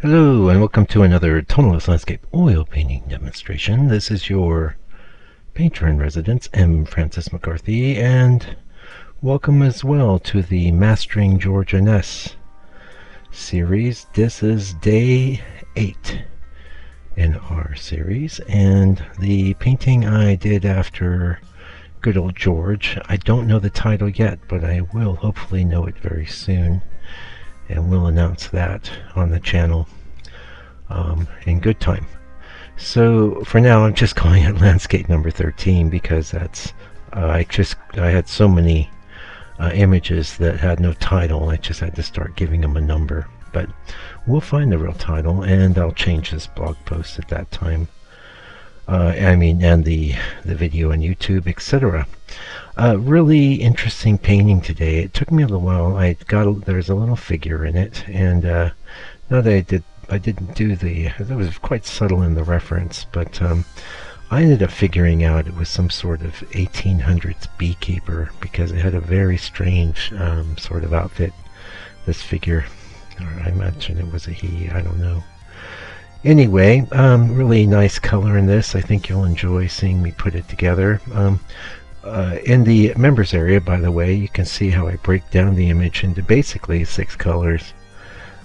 Hello and welcome to another tonalist landscape oil painting demonstration. This is your painter in residence, M. Francis McCarthy, and welcome as well to the Mastering George Inness series. This is day 8 in our series, and the painting I did after good old George, I don't know the title yet, but I will hopefully know it very soon, and we'll announce that on the channel in good time. So for now I'm just calling it landscape number 13 because that's I had so many images that had no title. I just had to start giving them a number, but we'll find the real title and I'll change this blog post at that time. And the video on YouTube, etc. Really interesting painting today. It took me a little while. There's a little figure in it, and now that I didn't do it was quite subtle in the reference, but I ended up figuring out it was some sort of 1800s beekeeper because it had a very strange sort of outfit, this figure. Or I imagine it was a he, I don't know. Anyway, really nice color in this. I think you'll enjoy seeing me put it together. In the members area, by the way, you can see how I break down the image into basically 6 colors.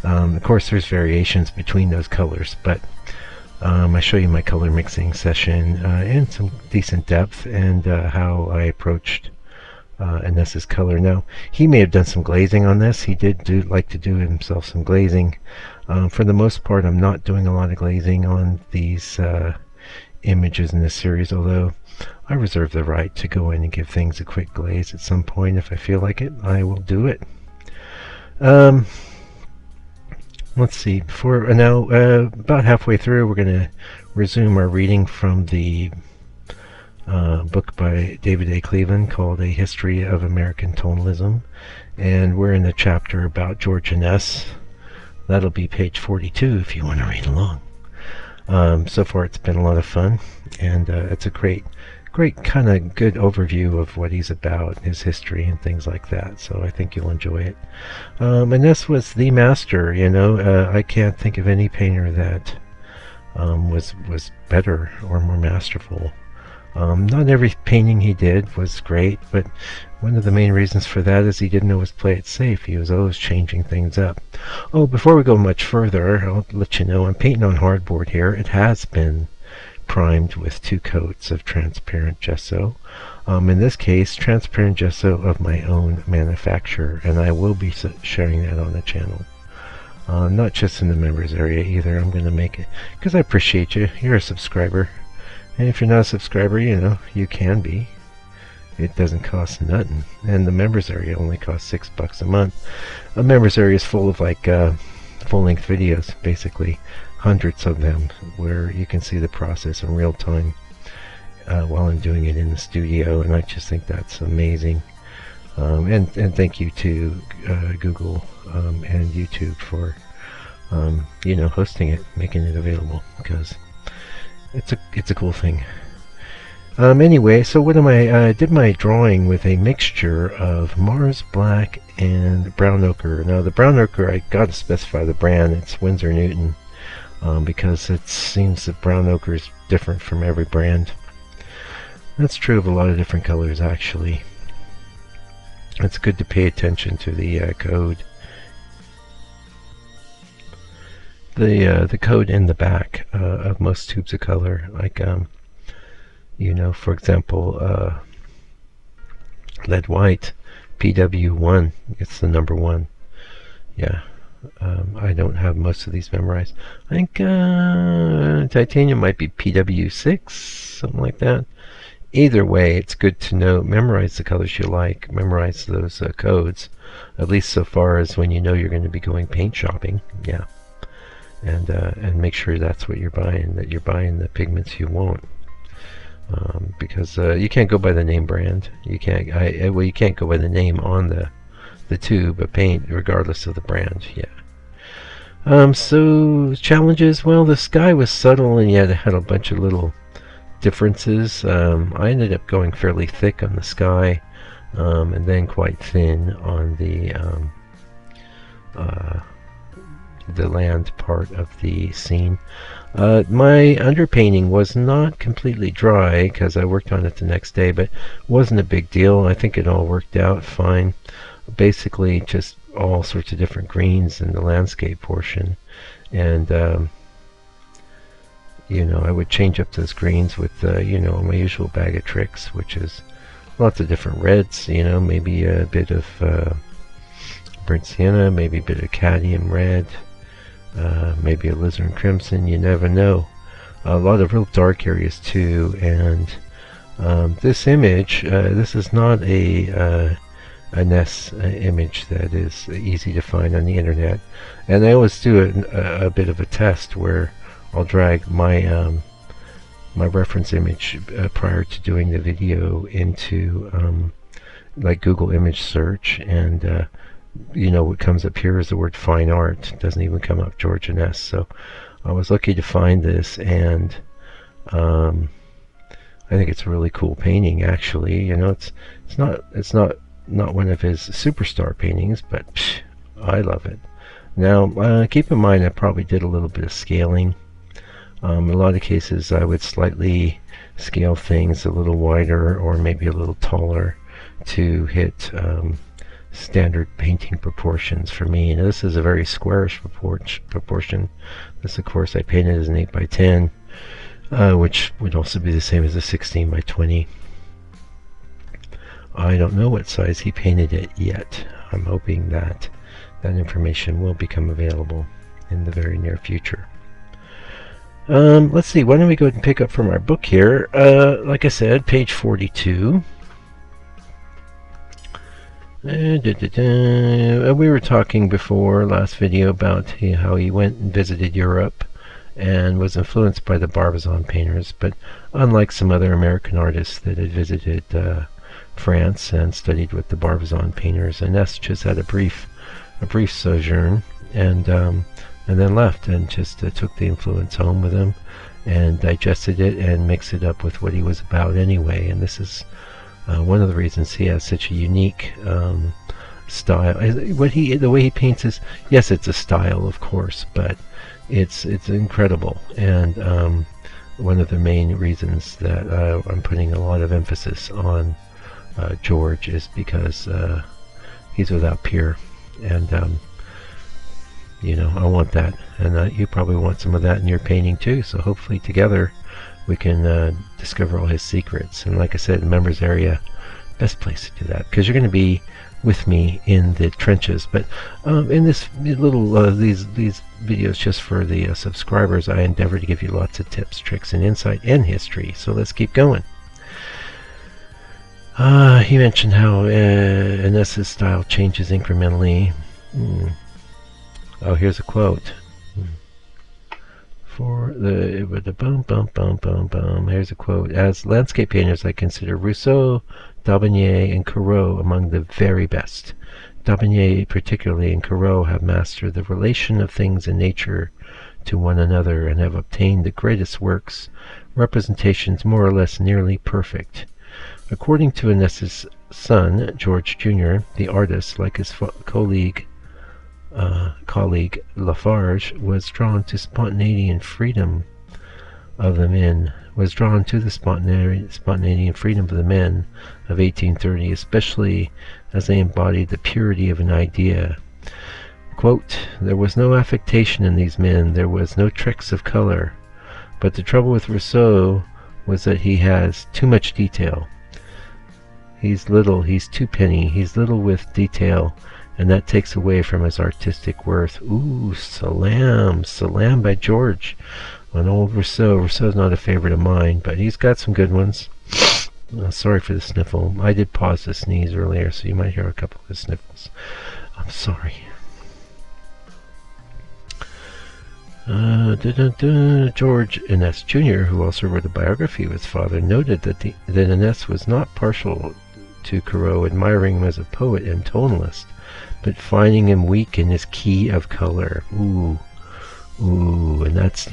Of course, there's variations between those colors, but I show you my color mixing session in some decent depth and how I approached Inness's color. Now, he may have done some glazing on this. He did like to do himself some glazing. For the most part, I'm not doing a lot of glazing on these images in this series, although I reserve the right to go in and give things a quick glaze at some point. If I feel like it, I will do it. Let's see, now about halfway through we're going to resume our reading from the book by David A. Cleveland called A History of American Tonalism, and we're in the chapter about George Inness. That'll be page 42 if you want to read along. So far it's been a lot of fun, and it's a great kind of good overview of what he's about, his history and things like that, so I think you'll enjoy it. Inness was the master, you know. I can't think of any painter that was better or more masterful. Not every painting he did was great, but one of the main reasons for that is he didn't always play it safe. He was always changing things up. Oh, before we go much further, I'll let you know I'm painting on hardboard here. It has been primed with 2 coats of transparent gesso. In this case, transparent gesso of my own manufacture, and I will be sharing that on the channel. Not just in the members area either. I'm going to make it because I appreciate you. You're a subscriber. And if you're not a subscriber, you know, you can be. It doesn't cost nothing. And the members area only costs $6 a month. A members area is full of like full-length videos, basically. Hundreds of them, where you can see the process in real time while I'm doing it in the studio, and I just think that's amazing. And thank you to Google and YouTube for you know, hosting it, making it available, because it's a cool thing. Anyway, so what am I did my drawing with a mixture of Mars Black and brown ochre. Now the brown ochre, I got to specify the brand. It's Winsor Newton. Because it seems that brown ochre is different from every brand. That's true of a lot of different colors, actually. It's good to pay attention to the code. The code in the back of most tubes of color, like you know, for example, lead white, PW1. It's the number 1. Yeah. I don't have most of these memorized. I think titanium might be PW6, something like that. Either way, it's good to know, memorize the colors you like, memorize those codes, at least so far as when you know you're going to be going paint shopping. Yeah, and make sure that's what you're buying, that you're buying the pigments you want. Because you can't go by the name brand. You can't. Well, you can't go by the name on the tube of paint, regardless of the brand. Yeah. So challenges. Well, the sky was subtle, and yet it had a bunch of little differences. I ended up going fairly thick on the sky, and then quite thin on the the land part of the scene. My underpainting was not completely dry because I worked on it the next day, but wasn't a big deal. I think it all worked out fine. Basically, just all sorts of different greens in the landscape portion, and I would change up those greens with my usual bag of tricks, which is lots of different reds. Maybe a bit of burnt sienna, maybe a bit of cadmium red. Maybe a alizarin crimson, you never know. A lot of real dark areas too, and this image, this is not a Inness image that is easy to find on the internet, and I always do a bit of a test where I'll drag my my reference image prior to doing the video into like Google image search, and what comes up here is the word fine art. It doesn't even come up George Inness. So I was lucky to find this, and I think it's a really cool painting. Actually, it's not one of his superstar paintings, but I love it. Now, keep in mind I probably did a little bit of scaling. In a lot of cases, I would slightly scale things a little wider or maybe a little taller to hit standard painting proportions for me. And this is a very squarish proportion. This, of course, I painted as an 8 by 10, which would also be the same as a 16 by 20. I don't know what size he painted it yet. I'm hoping that that information will become available in the very near future. Let's see, why don't we go ahead and pick up from our book here. Like I said, page 42. We were talking before last video about how he went and visited Europe and was influenced by the Barbizon painters, but unlike some other American artists that had visited France and studied with the Barbizon painters, Inness just had a brief sojourn and then left and just took the influence home with him and digested it and mixed it up with what he was about anyway. And this is one of the reasons he has such a unique style. The way he paints is, yes, it's a style, of course, but it's incredible. And one of the main reasons that I'm putting a lot of emphasis on George is because he's without peer, and I want that, and you probably want some of that in your painting too. So hopefully together we can discover all his secrets. And like I said, the members area, best place to do that, because you're going to be with me in the trenches. But in this little these videos just for the subscribers, I endeavor to give you lots of tips, tricks, and insight and history. So let's keep going. He mentioned how Inness's style changes incrementally. Oh, here's a quote. With the bum. Here's a quote. As landscape painters, I consider Rousseau, Daubigny, and Corot among the very best. Daubigny particularly and Corot have mastered the relation of things in nature to one another and have obtained the greatest works, representations more or less nearly perfect. According to Inness's son, George Jr., the artist, like his colleague Lafarge, was drawn to spontaneity and freedom of the men. Spontaneity and freedom of the men of 1830, especially as they embodied the purity of an idea. Quote, there was no affectation in these men, there was no tricks of color. But the trouble with Rousseau was that he has too much detail. He's too penny, he's little with detail, and that takes away from his artistic worth. Ooh, salam by George on old Rousseau. Rousseau's not a favorite of mine, but he's got some good ones. Sorry for the sniffle. I did pause to sneeze earlier, so you might hear a couple of sniffles. I'm sorry. George Inness Jr., who also wrote a biography of his father, noted that Inness was not partial to Corot, admiring him as a poet and tonalist, but finding him weak in his key of color. Ooh, and that's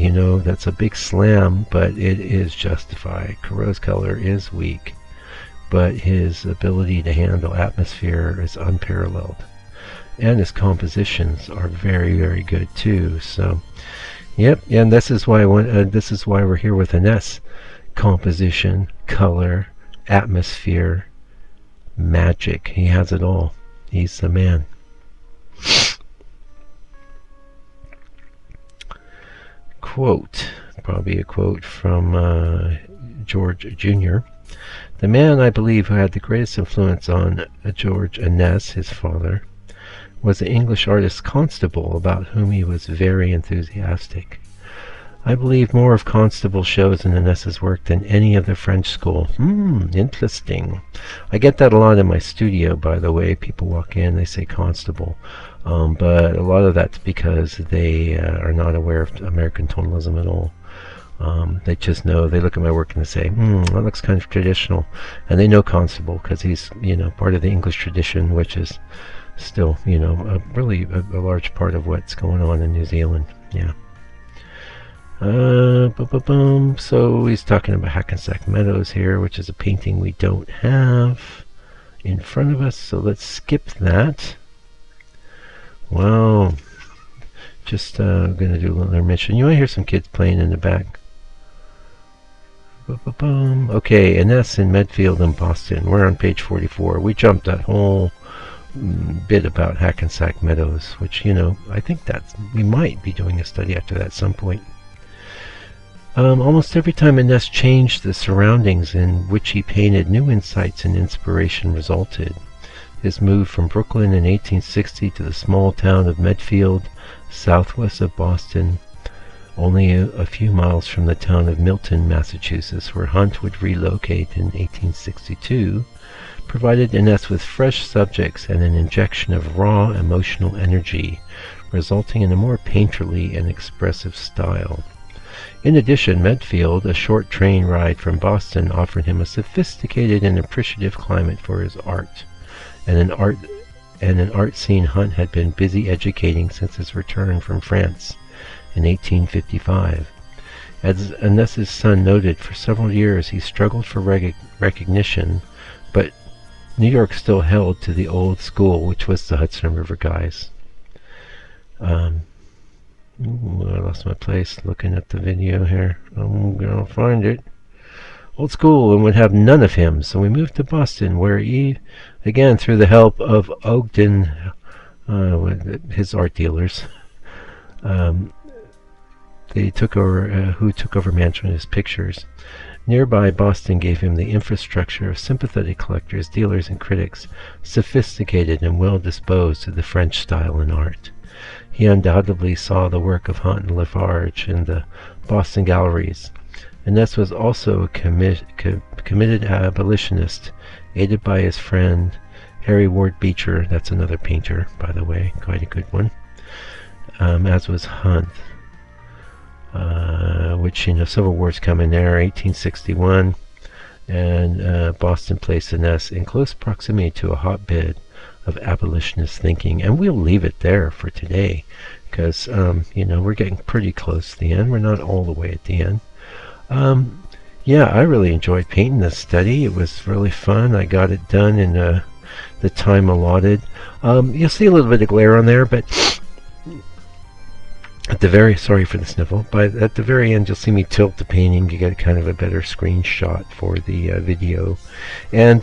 a big slam, but it is justified. Corot's color is weak, but his ability to handle atmosphere is unparalleled. and his compositions are very, very good too. So, yep, and this is why this is why we're here with Inness. Composition, color, atmosphere, magic. He has it all. He's the man. Quote, probably a quote from George Jr. The man, I believe, who had the greatest influence on George Inness, his father, was the English artist Constable, about whom he was very enthusiastic. I believe more of Constable shows in Inness's work than any of the French school. Interesting. I get that a lot in my studio, by the way. People walk in, they say Constable. But a lot of that's because they are not aware of American tonalism at all. They just know, they look at my work and they say, that looks kind of traditional. And they know Constable because he's, part of the English tradition, which is still, really a large part of what's going on in New Zealand. Yeah. So he's talking about Hackensack Meadows here, which is a painting we don't have in front of us. So let's skip that. Wow. Just going to do a little intermission. You might hear some kids playing in the back. Okay, Inness in Medfield in Boston. We're on page 44. We jumped that whole bit about Hackensack Meadows, which, I think that we might be doing a study after that at some point. Almost every time Inness changed the surroundings in which he painted, new insights and inspiration resulted. His move from Brooklyn in 1860 to the small town of Medfield, southwest of Boston, only a few miles from the town of Milton, Massachusetts, where Hunt would relocate in 1862, provided Inness with fresh subjects and an injection of raw emotional energy, resulting in a more painterly and expressive style. In addition, Medfield, a short train ride from Boston, offered him a sophisticated and appreciative climate for his art, and an art scene Hunt had been busy educating since his return from France in 1855. As Inness's son noted, for several years he struggled for recognition, but New York still held to the old school, which was the Hudson River guys. I lost my place looking at the video here. I'm gonna find it. Old school, and would have none of him, so we moved to Boston, where he, again through the help of Ogden, his art dealers, they took over, who took over management of his pictures. Nearby, Boston gave him the infrastructure of sympathetic collectors, dealers, and critics, sophisticated and well disposed to the French style in art. He undoubtedly saw the work of Hunt and Lafarge in the Boston galleries. Inness was also a committed abolitionist, aided by his friend Harry Ward Beecher. That's another painter, by the way, quite a good one. As was Hunt, which, Civil War's coming there, 1861, and Boston placed Inness in close proximity to a hotbed of abolitionist thinking, and we'll leave it there for today because we're getting pretty close to the end. We're not all the way at the end. Yeah, I really enjoyed painting this study. It was really fun. I got it done in the time allotted. You'll see a little bit of glare on there, but at the very, sorry for the sniffle, but at the very end you'll see me tilt the painting to get kind of a better screenshot for the video and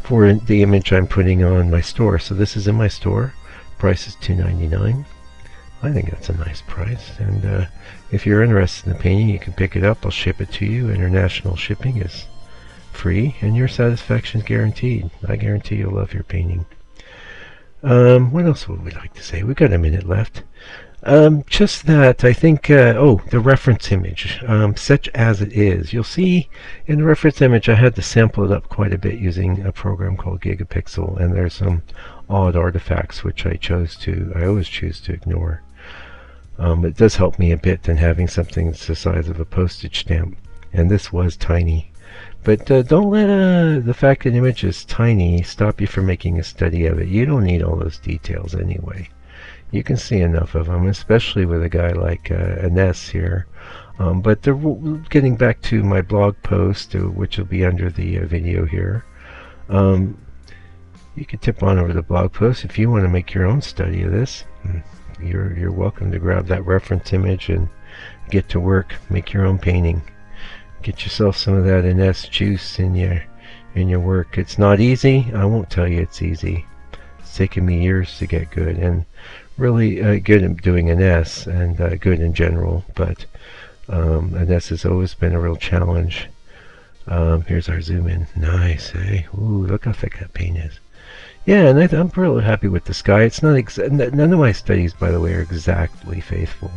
for the image I'm putting on my store. So this is in my store. Price is $2.99. I think that's a nice price, and if you're interested in the painting, you can pick it up. I'll ship it to you. International shipping is free, and your satisfaction is guaranteed. I guarantee you'll love your painting. What else would we like to say? We've got a minute left. Just that, I think, the reference image, such as it is. You'll see in the reference image I had to sample it up quite a bit using a program called Gigapixel, and there's some odd artifacts which I always choose to ignore. It does help me a bit than having something that's the size of a postage stamp, and this was tiny. But don't let the fact that an image is tiny stop you from making a study of it. You don't need all those details anyway. You can see enough of them, especially with a guy like Inness here. But getting back to my blog post, which will be under the video here, You can tip on over to the blog post if you want to make your own study of this. You're welcome to grab that reference image and get to work. Make your own painting. Get yourself some of that Inness juice in your work. It's not easy. I won't tell you it's easy. It's taken me years to get good, and really good at doing Inness, and good in general. But Inness has always been a real challenge. Here's our zoom in. Nice, hey? Ooh, look how thick that paint is. Yeah, and I'm really happy with the sky. It's not none of my studies, by the way, are exactly faithful.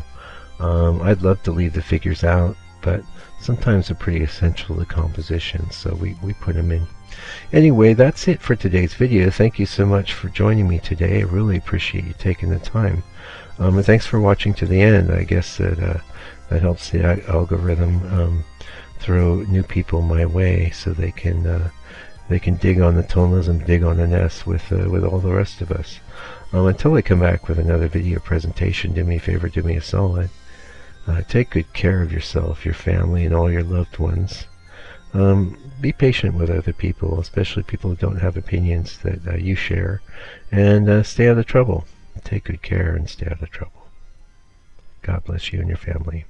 I'd love to leave the figures out, but sometimes they're pretty essential to composition, so we put them in. Anyway, that's it for today's video. Thank you so much for joining me today. I really appreciate you taking the time. And thanks for watching to the end. I guess that helps the algorithm throw new people my way, so they can dig on the tonalism, dig on Inness with all the rest of us. Until I come back with another video presentation, do me a favor, do me a solid. Take good care of yourself, your family, and all your loved ones. Be patient with other people, especially people who don't have opinions that you share, and stay out of trouble. Take good care and stay out of trouble. God bless you and your family.